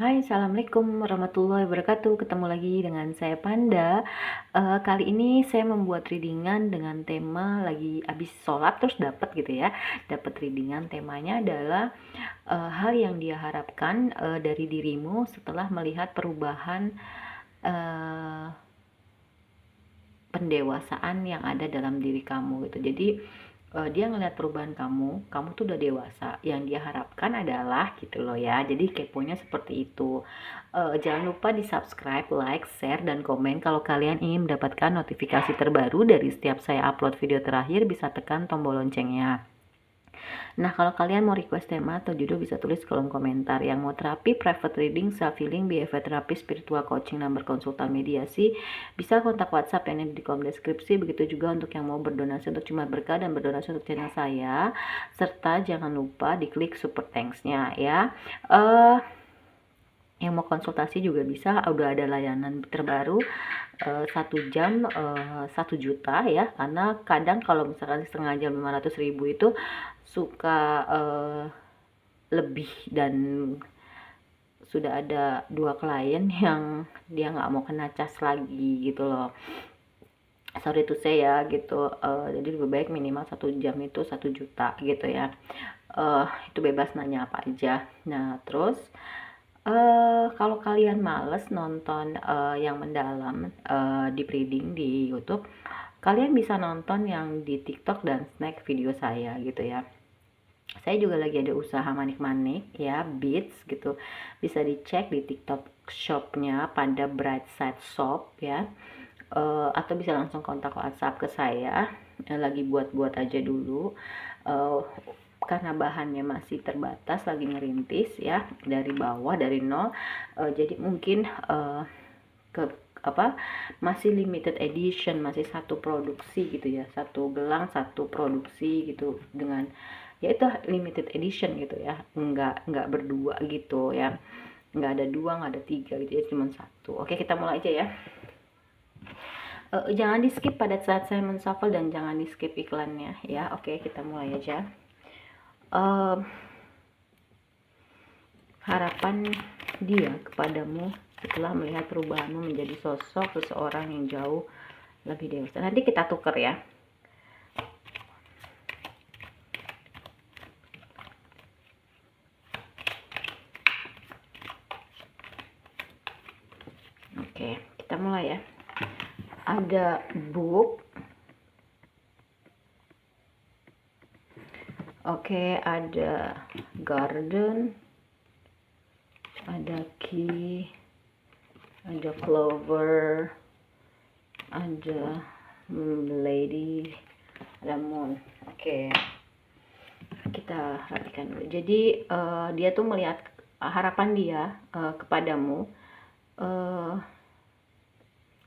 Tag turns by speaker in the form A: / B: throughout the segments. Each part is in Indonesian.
A: Hai, assalamualaikum warahmatullahi wabarakatuh. Ketemu lagi dengan saya Panda. Kali ini saya membuat readingan dengan tema lagi abis sholat terus dapat gitu ya. Dapat readingan, temanya adalah hal yang dia harapkan dari dirimu setelah melihat perubahan uh, pendewasaan yang ada dalam diri kamu gitu. Jadi dia ngelihat perubahan kamu tuh udah dewasa. Yang dia harapkan adalah gitu loh ya. Jadi keponya seperti itu. Jangan lupa di subscribe, like, share, dan komen. Kalau kalian ingin mendapatkan notifikasi terbaru dari setiap saya upload video terakhir, bisa tekan tombol loncengnya. Nah, kalau kalian mau request tema atau judul bisa tulis kolom komentar. Yang mau terapi, private reading, self healing, behavior therapy, spiritual coaching, dan berkonsultan mediasi, bisa kontak WhatsApp yang ada di kolom deskripsi. Begitu juga untuk yang mau berdonasi untuk Cuma Berkah dan berdonasi untuk channel saya. Serta jangan lupa diklik super thanks-nya ya. Yang mau konsultasi juga bisa, udah ada layanan terbaru 1 jam 1 juta ya, karena kadang kalau misalkan setengah jam 500.000 itu suka lebih, dan sudah ada 2 klien yang dia nggak mau kena cas lagi gitu loh, sorry to say ya gitu. Jadi lebih baik minimal 1 jam itu 1 juta gitu ya. Itu bebas nanya apa aja. Nah terus kalau kalian males nonton yang mendalam di reading di YouTube, kalian bisa nonton yang di TikTok dan snack video saya gitu ya. Saya juga lagi ada usaha manik-manik ya, beads gitu. Bisa dicek di TikTok shopnya pada Brightside Shop ya. Atau bisa langsung kontak WhatsApp ke saya. Lagi buat-buat aja dulu. Karena bahannya masih terbatas, lagi ngerintis ya, dari bawah, dari nol. Jadi mungkin ke apa masih limited edition, masih satu produksi gitu ya, satu gelang satu produksi gitu, dengan ya itu limited edition gitu ya, nggak berdua gitu ya, nggak ada dua, nggak ada tiga gitu ya, cuma satu. Oke, kita mulai aja ya. Jangan di skip pada saat saya menshuffle dan jangan di skip iklannya ya. Oke, kita mulai aja. Harapan dia kepadamu setelah melihat perubahanmu menjadi sosok seseorang yang jauh lebih dewasa. Nanti kita tuker ya. Oke, kita mulai ya. Ada book. Oke, ada garden, ada key, ada clover, ada lady, ada moon. Oke, kita perhatikan dulu. Jadi dia tuh melihat harapan dia kepadamu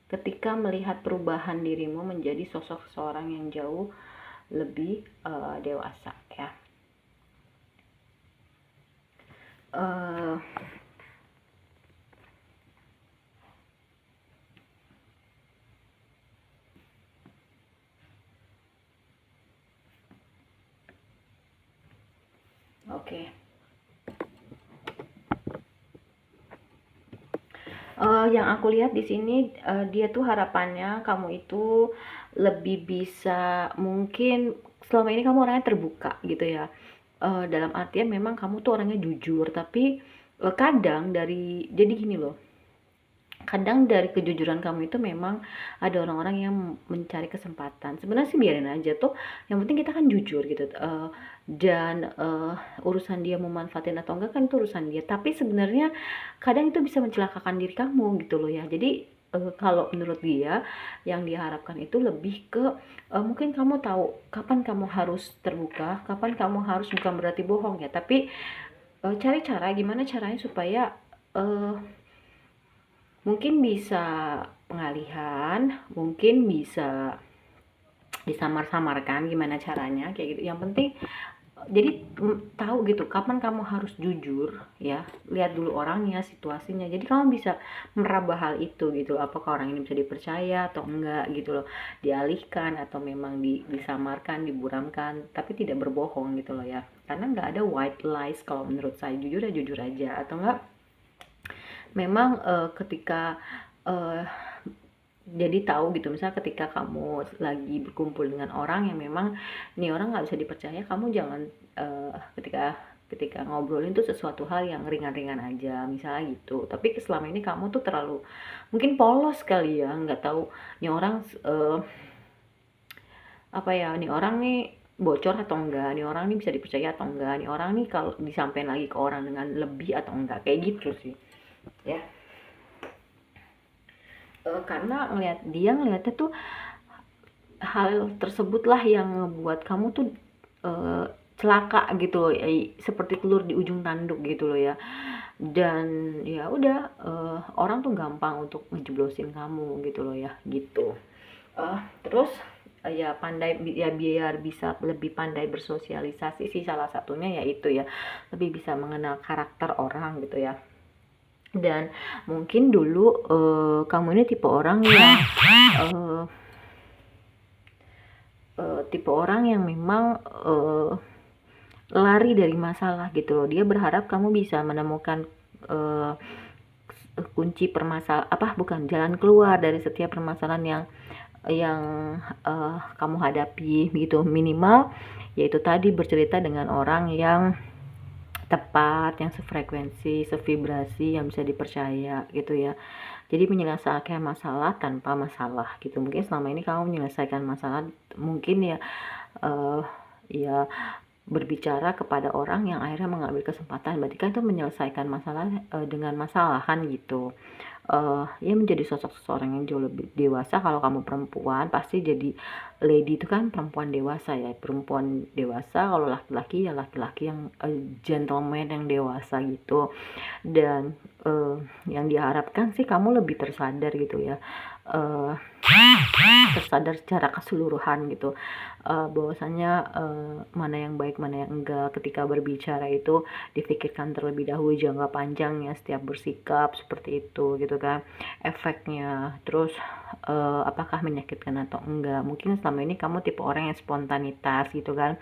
A: ketika melihat perubahan dirimu menjadi sosok seorang yang jauh lebih dewasa ya. Oke. Yang aku lihat di sini dia tuh harapannya kamu itu lebih bisa, mungkin selama ini kamu orangnya terbuka gitu ya. Dalam artian memang kamu tuh orangnya jujur, tapi kadang dari, jadi gini loh, kadang dari kejujuran kamu itu memang ada orang-orang yang mencari kesempatan. Sebenarnya sih biarin aja tuh, yang penting kita kan jujur gitu. Dan urusan dia mau manfaatin atau enggak kan itu urusan dia, tapi sebenarnya kadang itu bisa mencelakakan diri kamu gitu loh ya. Jadi kalau menurut dia, yang diharapkan itu lebih ke mungkin kamu tahu kapan kamu harus terbuka, kapan kamu harus, bukan berarti bohong ya, tapi cari cara gimana caranya supaya mungkin bisa pengalihan, mungkin bisa disamar-samarkan gimana caranya kayak gitu. Yang penting jadi tahu gitu kapan kamu harus jujur ya, lihat dulu orangnya, situasinya, jadi kamu bisa meraba hal itu gitu, apakah orang ini bisa dipercaya atau enggak gitu loh, dialihkan atau memang disamarkan, diburamkan, tapi tidak berbohong gitu loh ya, karena nggak ada white lies kalau menurut saya. Jujur ya jujur aja, atau enggak memang ketika jadi tahu gitu, misalnya ketika kamu lagi berkumpul dengan orang yang memang nih orang nggak bisa dipercaya, kamu jangan ketika ngobrolin tuh sesuatu hal yang ringan-ringan aja misalnya gitu. Tapi selama ini kamu tuh terlalu mungkin polos kali ya, nggak tahu nih orang apa ya, nih orang nih bocor atau enggak, nih orang nih bisa dipercaya atau enggak, nih orang nih kalau disampaikan lagi ke orang dengan lebih atau enggak, kayak gitu sih ya. Karena ngelihatnya tuh hal tersebutlah yang ngebuat kamu tuh celaka gitu loh, seperti telur di ujung tanduk gitu loh ya. Dan ya udah, orang tuh gampang untuk ngejeblosin kamu gitu loh ya, gitu. Terus ya pandai ya biar bisa lebih pandai bersosialisasi sih, salah satunya yaitu ya lebih bisa mengenal karakter orang gitu ya. Dan mungkin dulu kamu ini tipe orang yang tipe orang yang memang lari dari masalah gitu loh. Dia berharap kamu bisa menemukan kunci jalan keluar dari setiap permasalahan yang kamu hadapi gitu. Minimal yaitu tadi bercerita dengan orang yang tepat, yang sefrekuensi, sevibrasi, yang bisa dipercaya gitu ya. Jadi menyelesaikan masalah tanpa masalah gitu. Mungkin selama ini kamu menyelesaikan masalah mungkin ya ya berbicara kepada orang yang akhirnya mengambil kesempatan, berarti kan itu menyelesaikan masalah dengan masalahan gitu. Ya menjadi sosok seseorang yang jauh lebih dewasa. Kalau kamu perempuan pasti jadi lady itu kan perempuan dewasa ya, perempuan dewasa. Kalau laki-laki ya laki-laki yang gentleman yang dewasa gitu. Dan yang diharapkan sih kamu lebih tersadar gitu ya, tersadar secara keseluruhan gitu, bahwasanya mana yang baik mana yang enggak. Ketika berbicara itu dipikirkan terlebih dahulu jangka panjangnya setiap bersikap seperti itu gitu kan, efeknya. Terus apakah menyakitkan atau enggak. Mungkin selama ini kamu tipe orang yang spontanitas gitu kan,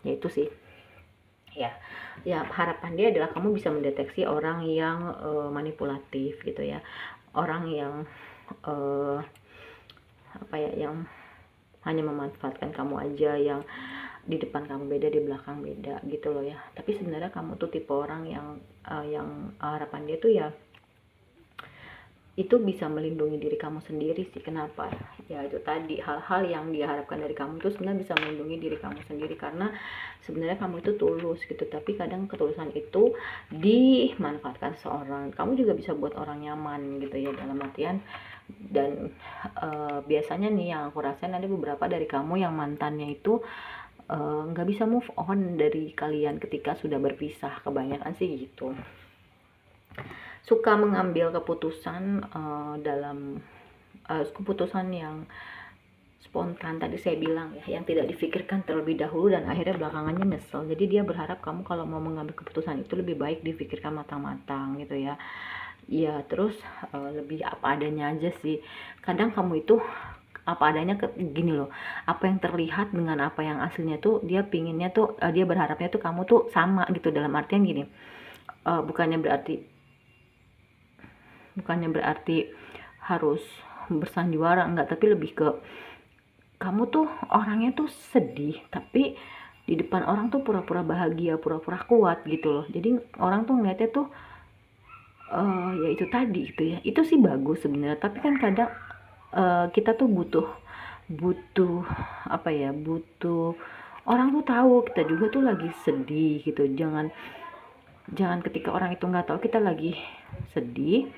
A: ya itu sih ya harapan dia adalah kamu bisa mendeteksi orang yang manipulatif gitu ya, orang yang yang hanya memanfaatkan kamu aja, yang di depan kamu beda, di belakang beda gitu loh ya. Tapi sebenarnya kamu tuh tipe orang yang harapan dia tuh ya itu bisa melindungi diri kamu sendiri sih. Kenapa? Ya itu tadi, hal-hal yang diharapkan dari kamu itu sebenarnya bisa melindungi diri kamu sendiri, karena sebenarnya kamu itu tulus gitu. Tapi kadang ketulusan itu dimanfaatkan seorang. Kamu juga bisa buat orang nyaman gitu ya, dalam artian. Dan biasanya nih yang aku rasain ada beberapa dari kamu yang mantannya itu nggak bisa move on dari kalian ketika sudah berpisah. Kebanyakan sih gitu, suka mengambil keputusan dalam keputusan yang spontan tadi saya bilang ya, yang tidak difikirkan terlebih dahulu dan akhirnya belakangannya nyesel. Jadi dia berharap kamu kalau mau mengambil keputusan itu lebih baik difikirkan matang-matang gitu ya. Ya terus lebih apa adanya aja sih. Kadang kamu itu apa adanya gini loh, apa yang terlihat dengan apa yang aslinya tuh dia pinginnya tuh dia berharapnya tuh kamu tuh sama gitu. Dalam artian gini, bukannya berarti harus bersandiwara, enggak, tapi lebih ke kamu tuh orangnya tuh sedih tapi di depan orang tuh pura-pura bahagia, pura-pura kuat gitu loh. Jadi orang tuh ngeliatnya tuh ya itu tadi gitu ya. Itu sih bagus sebenarnya, tapi kan kadang kita tuh butuh butuh orang tuh tahu kita juga tuh lagi sedih gitu. Jangan ketika orang itu nggak tahu kita lagi sedih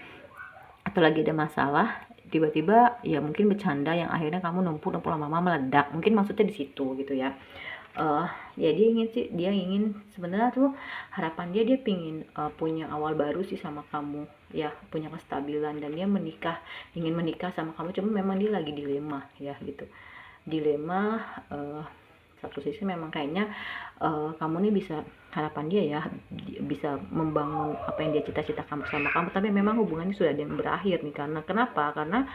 A: atau lagi ada masalah, tiba-tiba ya mungkin bercanda yang akhirnya kamu numpuk lama-lama meledak. Mungkin maksudnya di situ gitu ya. Ya dia ingin sebenarnya tuh harapan dia pingin punya awal baru sih sama kamu ya, punya kestabilan, dan dia ingin menikah sama kamu. Cuma memang dia lagi dilema ya gitu, dilema. Satu sisi memang kayaknya kamu nih bisa, harapan dia ya bisa membangun apa yang dia cita-citakan bersama kamu, tapi memang hubungannya sudah ada yang berakhir nih. Kenapa? Karena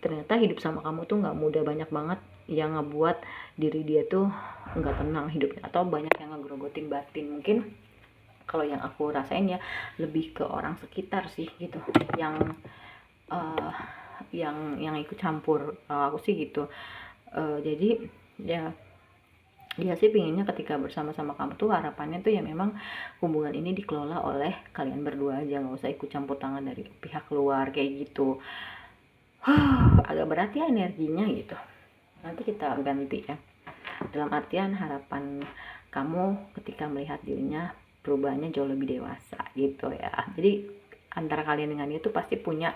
A: ternyata hidup sama kamu tuh nggak mudah, banyak banget yang ngebuat diri dia tuh nggak tenang hidupnya, atau banyak yang ngegrogotin batin. Mungkin kalau yang aku rasain ya lebih ke orang sekitar sih gitu, yang uh, yang ikut campur. Aku sih gitu. Jadi ya dia sih pinginnya ketika bersama-sama kamu tuh harapannya tuh ya memang hubungan ini dikelola oleh kalian berdua aja, nggak usah ikut campur tangan dari pihak luar kayak gitu. Agak berat ya energinya gitu. Nanti kita ganti ya, dalam artian harapan kamu ketika melihat dirinya perubahannya jauh lebih dewasa gitu ya. Jadi antara kalian dengan itu pasti punya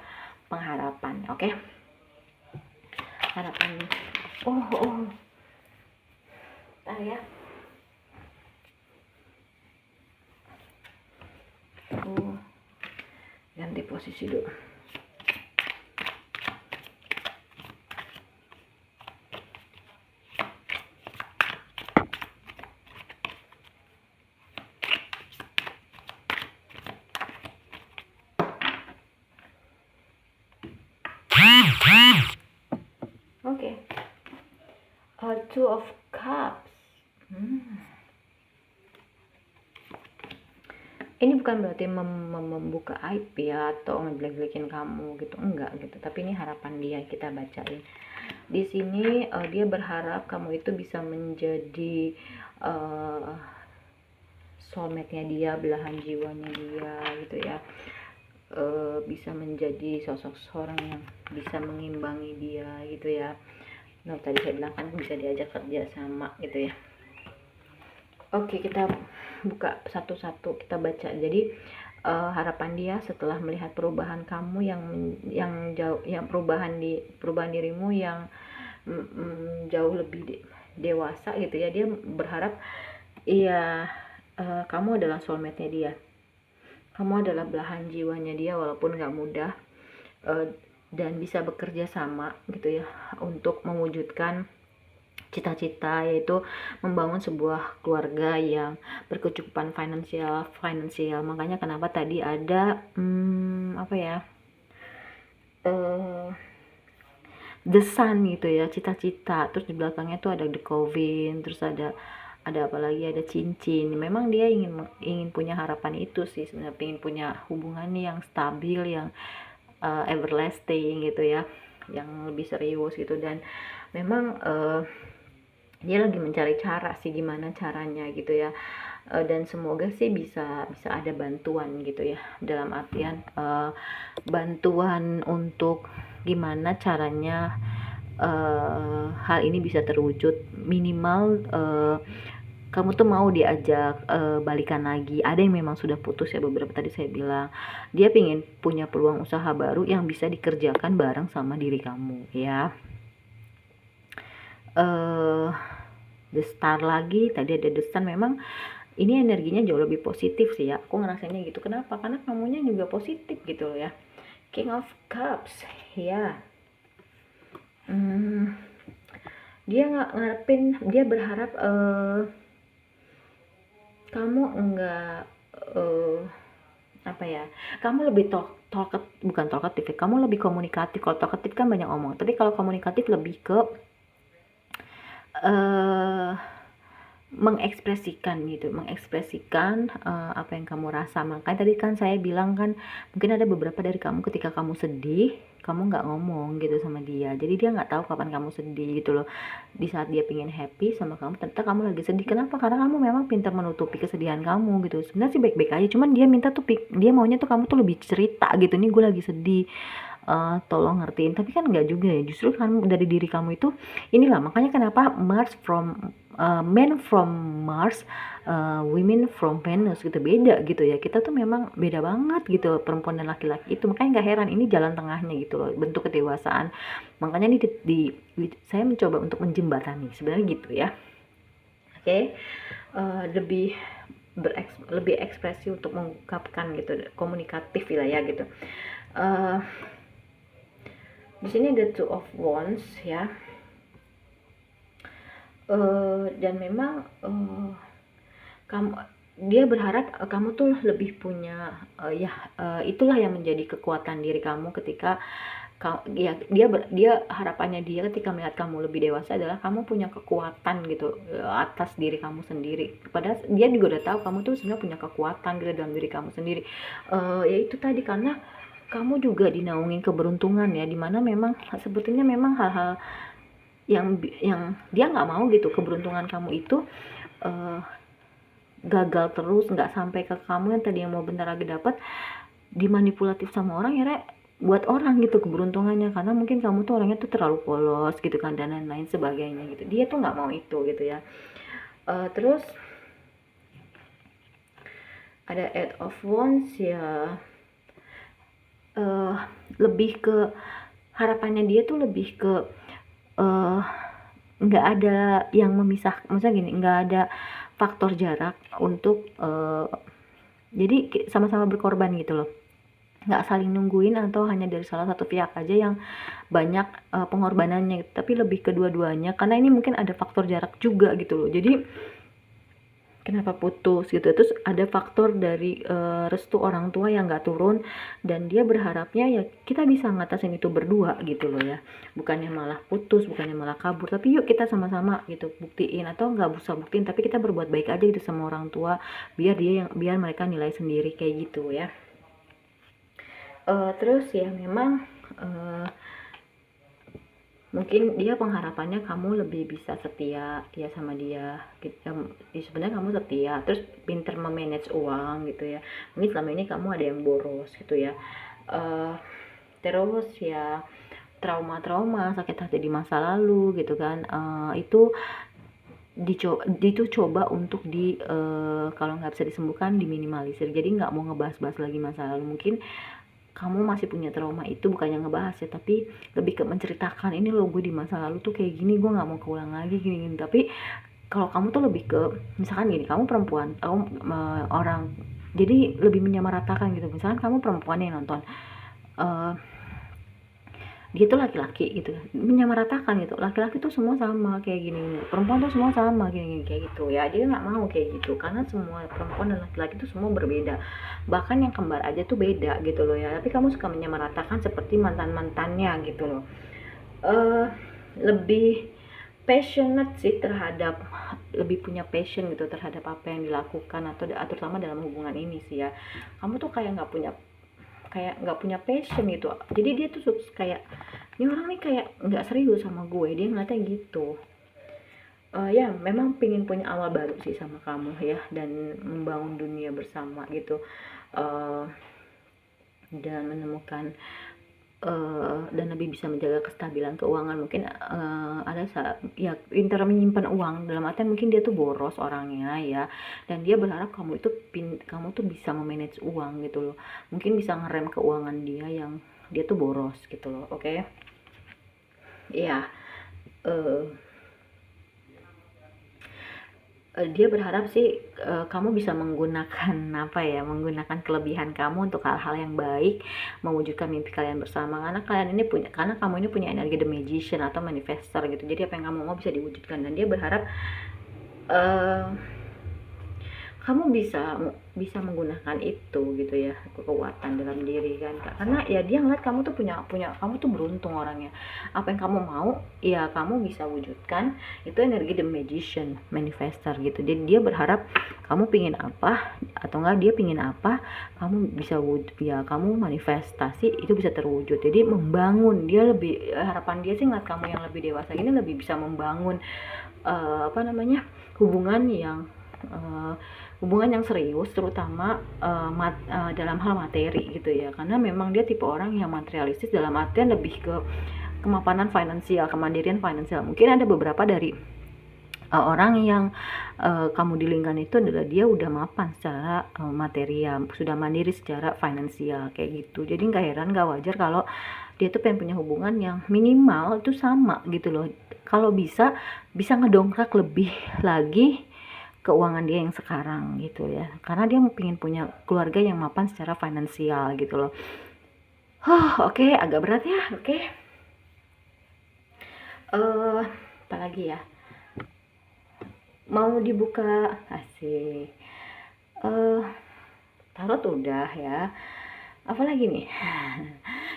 A: pengharapan, oke? Harapan. Oh, ya. Ganti posisi dulu. Oke. Two of Cups. Ini bukan berarti membuka aib ya atau ngejelek-jelekin kamu gitu, enggak gitu, tapi ini harapan dia, kita bacain di sini. Dia berharap kamu itu bisa menjadi soulmate-nya dia, belahan jiwanya dia gitu ya. Bisa menjadi sosok seorang yang bisa mengimbangi dia gitu ya. Nah, tadi saya bilang kan bisa diajak kerja sama gitu ya. Oke, kita buka satu-satu, kita baca. Jadi harapan dia setelah melihat perubahan kamu yang jauh, yang perubahan dirimu yang jauh lebih dewasa gitu ya. Dia berharap iya, kamu adalah soulmate-nya dia. Kamu adalah belahan jiwanya dia walaupun gak mudah, dan bisa bekerja sama gitu ya untuk mewujudkan cita-cita, yaitu membangun sebuah keluarga yang berkecukupan finansial. Makanya kenapa tadi ada apa ya, the sun gitu ya, cita-cita, terus di belakangnya tuh ada the coven, terus ada apa lagi, ada cincin. Memang dia ingin punya harapan itu sih sebenarnya, ingin punya hubungan yang stabil, yang everlasting gitu ya, yang lebih serius gitu. Dan memang dia lagi mencari cara sih gimana caranya gitu ya. Dan semoga sih bisa ada bantuan gitu ya, dalam artian bantuan untuk gimana caranya hal ini bisa terwujud. Minimal kamu tuh mau diajak balikan lagi. Ada yang memang sudah putus ya, beberapa tadi saya bilang. Dia pengen punya peluang usaha baru yang bisa dikerjakan bareng sama diri kamu ya. The Star lagi, tadi ada The Sun. Memang ini energinya jauh lebih positif sih ya, aku ngerasainnya gitu. Kenapa? Karena kamunya juga positif gitu loh ya. King of Cups ya. Dia ngarepin, dia berharap kamu enggak apa ya, kamu lebih bukan talkatif ya, kamu lebih komunikatif. Kalau talkatif kan banyak ngomong, tapi kalau komunikatif lebih ke mengekspresikan apa yang kamu rasa. Makanya tadi kan saya bilang kan, mungkin ada beberapa dari kamu ketika kamu sedih, kamu nggak ngomong gitu sama dia, jadi dia nggak tahu kapan kamu sedih gitu loh. Di saat dia pengen happy sama kamu, ternyata kamu lagi sedih. Kenapa? Karena kamu memang pintar menutupi kesedihan kamu gitu. Sebenarnya sih baik-baik aja, cuman dia dia maunya tuh kamu tuh lebih cerita gitu, nih gue lagi sedih, tolong ngertiin. Tapi kan nggak juga ya, justru kan dari diri kamu itu inilah. Makanya kenapa men from Mars, women from Venus gitu, beda gitu ya. Kita tuh memang beda banget gitu, perempuan dan laki-laki itu. Makanya nggak heran ini jalan tengahnya gitu loh, bentuk kedewasaan. Makanya ini saya mencoba untuk menjembatani sebenarnya gitu ya. Oke. Lebih ekspresi untuk mengungkapkan gitu, komunikatif lah ya gitu. Di sini ada Two of Wands ya. Dan memang dia berharap kamu tuh lebih punya itulah yang menjadi kekuatan diri kamu ketika Ya dia harapannya dia ketika melihat kamu lebih dewasa adalah kamu punya kekuatan gitu atas diri kamu sendiri. Padahal dia juga udah tahu kamu tuh sebenarnya punya kekuatan gitu dalam diri kamu sendiri. Ya itu tadi, karena kamu juga dinaungi keberuntungan ya, dimana memang sebetulnya memang hal-hal yang dia nggak mau gitu keberuntungan kamu itu gagal terus, nggak sampai ke kamu yang tadi yang mau bentar lagi dapat, dimanipulatif sama orang ya buat orang gitu keberuntungannya, karena mungkin kamu tuh orangnya tuh terlalu polos gitu kan dan lain-lain sebagainya gitu. Dia tuh nggak mau itu gitu ya. Terus ada 8 of Wands ya, lebih ke harapannya dia tuh lebih ke nggak ada yang memisah, maksudnya gini, nggak ada faktor jarak untuk jadi sama-sama berkorban gitu loh, nggak saling nungguin atau hanya dari salah satu pihak aja yang banyak pengorbanannya gitu, tapi lebih kedua-duanya, karena ini mungkin ada faktor jarak juga gitu loh. Jadi kenapa putus gitu, terus ada faktor dari restu orang tua yang nggak turun, dan dia berharapnya ya kita bisa ngatasin itu berdua gitu loh ya, bukannya malah putus, bukannya malah kabur, tapi yuk kita sama-sama gitu buktiin, atau nggak usah buktiin tapi kita berbuat baik aja gitu sama orang tua, biar mereka nilai sendiri kayak gitu ya. Terus ya memang mungkin dia pengharapannya kamu lebih bisa setia ya sama dia gitu. Ya, sebenarnya kamu setia, terus pinter memanage uang gitu ya. Mungkin selama ini kamu ada yang boros gitu ya. Terus ya trauma-trauma, sakit hati di masa lalu gitu kan, itu coba untuk kalau nggak bisa disembuhkan diminimalisir. Jadi nggak mau ngebahas-bahas lagi masa lalu. Mungkin kamu masih punya trauma itu, bukannya ngebahas ya, tapi lebih ke menceritakan, ini loh gue di masa lalu tuh kayak gini, gue nggak mau keulang lagi gini. Tapi kalau kamu tuh lebih ke misalkan gini, kamu perempuan, kamu orang, jadi lebih menyamaratakan gitu. Misalkan kamu perempuan yang nonton, dia tuh laki-laki gitu, menyamaratakan gitu, laki-laki tuh semua sama kayak gini, perempuan tuh semua sama gini kayak gitu ya. Dia nggak mau kayak gitu, karena semua perempuan dan laki-laki tuh semua berbeda, bahkan yang kembar aja tuh beda gitu loh ya. Tapi kamu suka menyamaratakan seperti mantan-mantannya gitu loh. Lebih passionate sih terhadap, lebih punya passion gitu terhadap apa yang dilakukan, atau terutama dalam hubungan ini sih ya. Kamu tuh kayak nggak punya passion gitu. Jadi dia tuh kayak, ini orang nih kayak nggak serius sama gue, dia ngeliatnya gitu. Ya memang pengen punya awal baru sih sama kamu ya, dan membangun dunia bersama gitu, dan menemukan dan lebih bisa menjaga kestabilan keuangan. Mungkin ada ya pintar menyimpan uang, dalam artian mungkin dia tuh boros orangnya ya, dan dia berharap kamu tuh bisa memanage uang gitu loh. Mungkin bisa ngerem keuangan dia yang dia tuh boros gitu loh. Oke. Iya. Dia berharap sih kamu bisa menggunakan menggunakan kelebihan kamu untuk hal-hal yang baik, mewujudkan mimpi kalian bersama, karena kamu ini punya energi the magician atau manifestor gitu. Jadi apa yang kamu mau bisa diwujudkan, dan dia berharap kamu bisa menggunakan itu gitu ya, kekuatan dalam diri kan, karena ya dia ngeliat kamu tuh punya kamu tuh beruntung orangnya. Apa yang kamu mau ya kamu bisa wujudkan, itu energi the magician manifestor gitu. Jadi dia berharap kamu pingin apa, atau enggak dia pingin apa, kamu bisa kamu manifestasi itu bisa terwujud. Jadi membangun, dia lebih harapan dia sih ngeliat kamu yang lebih dewasa ini lebih bisa membangun hubungan yang serius, terutama dalam hal materi gitu ya, karena memang dia tipe orang yang materialistis, dalam artian lebih ke kemapanan finansial, kemandirian finansial. Mungkin ada beberapa dari orang yang kamu dilingkan itu adalah dia udah mapan secara material, sudah mandiri secara finansial kayak gitu. Jadi nggak heran, nggak wajar kalau dia tuh pengen punya hubungan yang minimal itu sama gitu loh. Kalau bisa ngedongkrak lebih lagi keuangan dia yang sekarang gitu ya, karena dia pengen punya keluarga yang mapan secara finansial gitu loh. Oke, agak berat ya. Oke. Apalagi ya, mau dibuka asik. Tarot udah ya. Apalagi nih?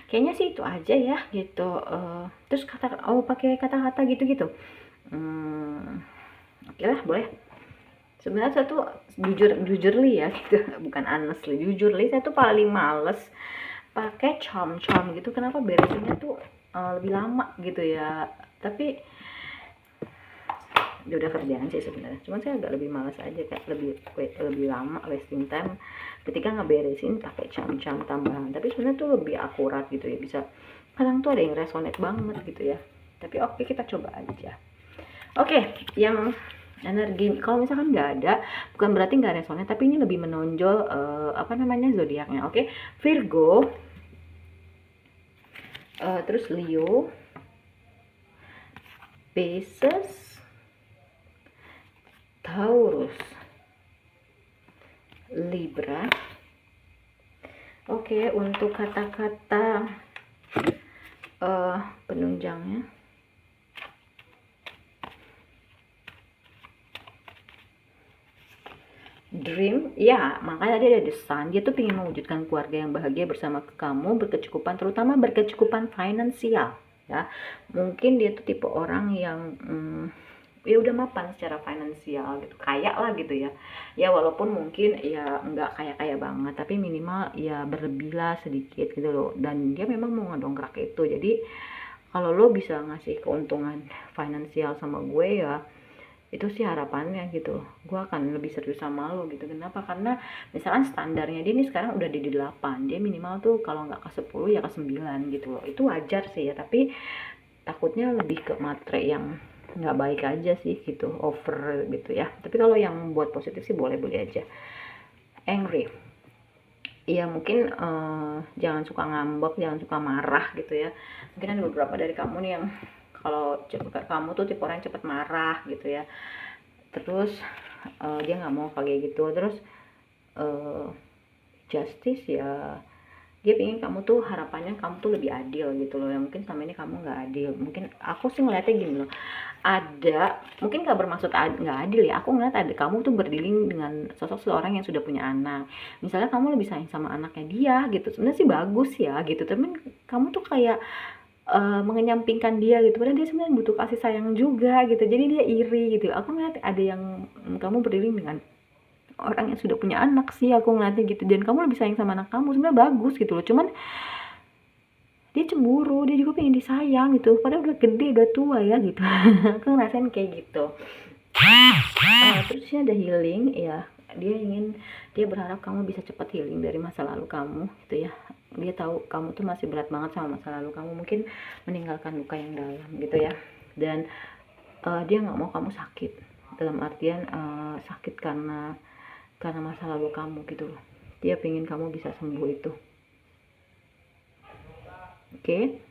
A: Kayaknya sih itu aja ya gitu. Terus pakai kata-kata gitu-gitu. Oke lah, boleh. Sebenarnya saya tuh jujurly ya gitu, bukan honestly, jujurly saya tuh paling males pakai charm gitu. Kenapa beresinnya tuh lebih lama gitu ya. Tapi dia udah kerjaan sih sebenarnya, cuman saya agak lebih malas aja, kayak lebih lama wasting time ketika ngeberesin pakai cam tambahan. Tapi sebenarnya tuh lebih akurat gitu ya, bisa kadang tuh ada yang resonate banget gitu ya. Tapi oke, kita coba aja. Oke, yang energi kalau misalkan nggak ada, bukan berarti nggak resonate, tapi ini lebih menonjol apa namanya, zodiaknya. Oke, Virgo, terus Leo, Pisces, Taurus, Libra. Oke, untuk kata-kata penunjangnya, dream, ya makanya dia ada the sun. Dia tuh pengen mewujudkan keluarga yang bahagia bersama kamu, berkecukupan, terutama berkecukupan finansial ya. Mungkin dia tuh tipe orang yang ya udah mapan secara finansial gitu, kaya lah gitu ya. Ya walaupun mungkin ya nggak kaya banget, tapi minimal ya berlebih lah sedikit gitu loh. Dan dia memang mau ngedongkrak itu. Jadi kalau lo bisa ngasih keuntungan finansial sama gue, ya itu sih harapannya gitu. Gue akan lebih serius sama lo gitu. Kenapa? Karena misalkan standarnya dia ini sekarang udah di 8, dia minimal tuh kalau nggak ke 10 ya ke 9 gitu loh. Itu wajar sih ya, tapi takutnya lebih ke matre yang nggak baik aja sih gitu, over gitu ya. Tapi kalau yang buat positif sih boleh-boleh aja. Angry, iya mungkin jangan suka ngambek, jangan suka marah gitu ya. Mungkin ada beberapa dari kamu nih yang kalau kamu tuh tipe orang yang cepet marah gitu ya. Terus dia nggak mau kayak gitu. Terus justice ya, dia pengen kamu tuh, harapannya kamu tuh lebih adil gitu loh. Yang mungkin selama ini kamu nggak adil. Mungkin aku sih ngeliatnya gini loh, ada, mungkin nggak bermaksud nggak adil ya, aku ngeliat ada kamu tuh berdealing dengan sosok seorang yang sudah punya anak. Misalnya kamu lebih sayang sama anaknya dia gitu, sebenarnya sih bagus ya gitu, tapi kamu tuh kayak mengenyampingkan dia gitu, padahal dia sebenarnya butuh kasih sayang juga gitu. Jadi dia iri gitu. Aku ngeliat ada yang kamu berdealing dengan orang yang sudah punya anak sih, aku ngeliatnya gitu. Dan kamu lebih sayang sama anak kamu, sebenarnya bagus gitu loh. Cuman dia cemburu, dia juga pengen disayang gitu, padahal udah gede, udah tua ya gitu. Aku ngerasain kayak gitu. Terus ini ada healing ya, dia berharap kamu bisa cepat healing dari masa lalu kamu gitu ya. Dia tahu kamu tuh masih berat banget sama masa lalu kamu, mungkin meninggalkan luka yang dalam gitu ya. Dan dia nggak mau kamu sakit, dalam artian sakit karena masa lalu kamu gitu loh. Dia pengen kamu bisa sembuh itu. Oke.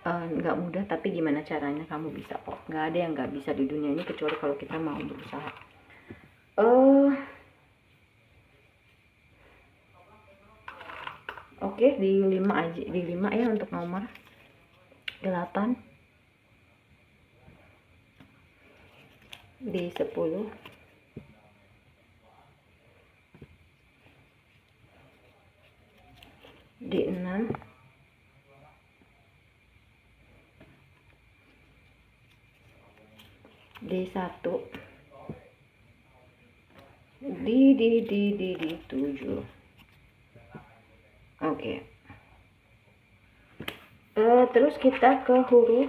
A: Nggak mudah, tapi gimana caranya kamu bisa kok. Nggak ada yang nggak bisa di dunia ini kecuali kalau kita mau berusaha. Oke, di 5 aja, di 5 ya untuk nomor 8, di 10, di 6, di 1, di 7. Oke. Terus kita ke huruf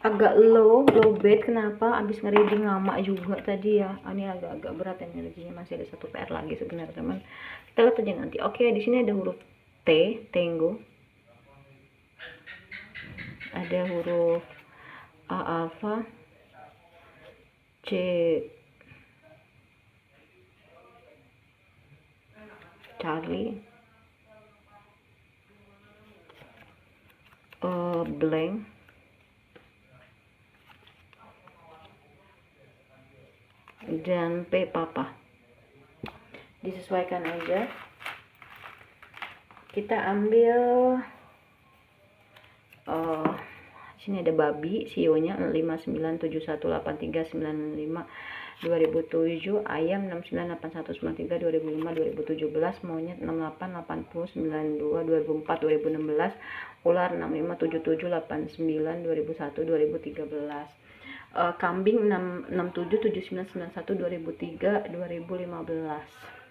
A: agak low bed. Kenapa? Abis ngereading lama juga tadi ya. Ini agak berat energinya, masih ada satu PR lagi sebenarnya teman. Kita lihat aja nanti. Oke, di sini ada huruf T, Tango. Ada huruf A, Alpha, C, Charlie, blank, dan P, Papa. Disesuaikan aja. Kita ambil Sini ada babi, sionya 59718395 2007, ayam 698193 2005 2017, monyet 688092 2004 2016, ular 657789 2001 2013, kambing 677991 2003 2015.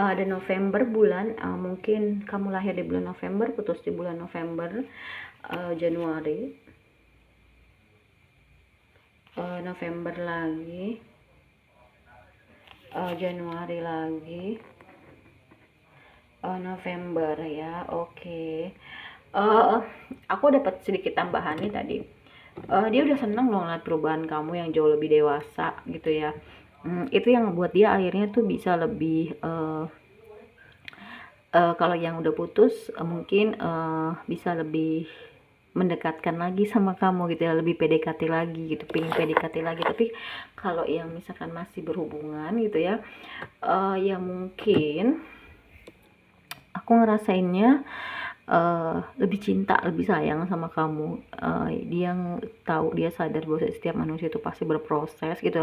A: Ada November bulan, mungkin kamu lahir di bulan November, putus di bulan November, Januari, November lagi, Januari lagi, November ya. Oke. Aku dapat sedikit tambahan nih tadi. Dia udah seneng loh ngeliat perubahan kamu yang jauh lebih dewasa gitu ya. Itu yang buat dia akhirnya tuh bisa lebih kalau yang udah putus mungkin bisa lebih mendekatkan lagi sama kamu gitu ya, lebih PDKT lagi gitu, pengen PDKT lagi. Tapi kalau yang misalkan masih berhubungan gitu ya, ya mungkin aku ngerasainnya lebih cinta, lebih sayang sama kamu. Dia tahu, dia sadar bahwa setiap manusia itu pasti berproses gitu.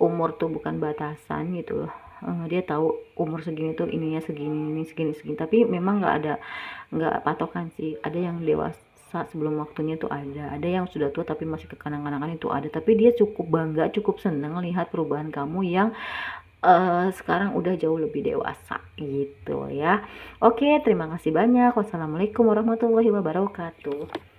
A: Umur tuh bukan batasan gitu. Dia tahu umur segini tuh ininya segini, ini segini segini. Tapi memang nggak patokan sih. Ada yang dewasa sebelum waktunya tuh ada yang sudah tua tapi masih kekanak-kanakan itu ada. Tapi dia cukup bangga, cukup senang lihat perubahan kamu yang sekarang udah jauh lebih dewasa gitu ya. Oke, terima kasih banyak. Wassalamualaikum warahmatullahi wabarakatuh.